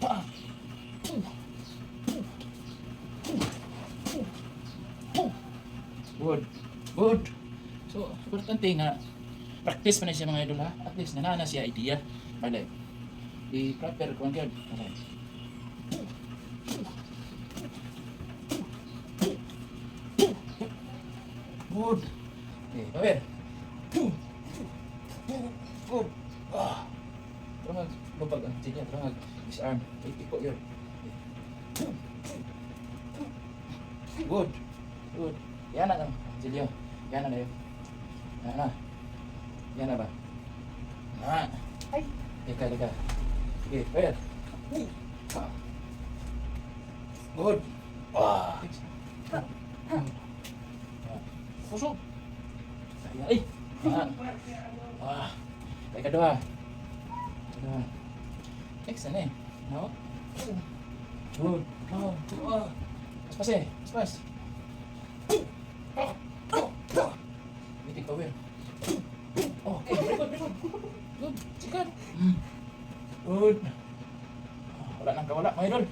Pa. Good. Good. So, importante nga, practice pa na siya mga idol ha. At least nanana siya idea. Alay. I-proper kung agad. Alay. Good. Okay, power. Good. Ah. Terang lubag ang tinya, terang disarm. Ipiko yun. Good. Good. Yan na lang, Silio. Yan na yun. Yan na. Yan na ba? Na. Ay. Teka. Sige, power. Good. Ah. Pusok. Ay. Ah. Teka doa. Next na eh. No? Good. No. Pas eh. Pas. Bitik power. Okay. Very good. Good. Sikat. Good. Wala nang kawala, mga idol.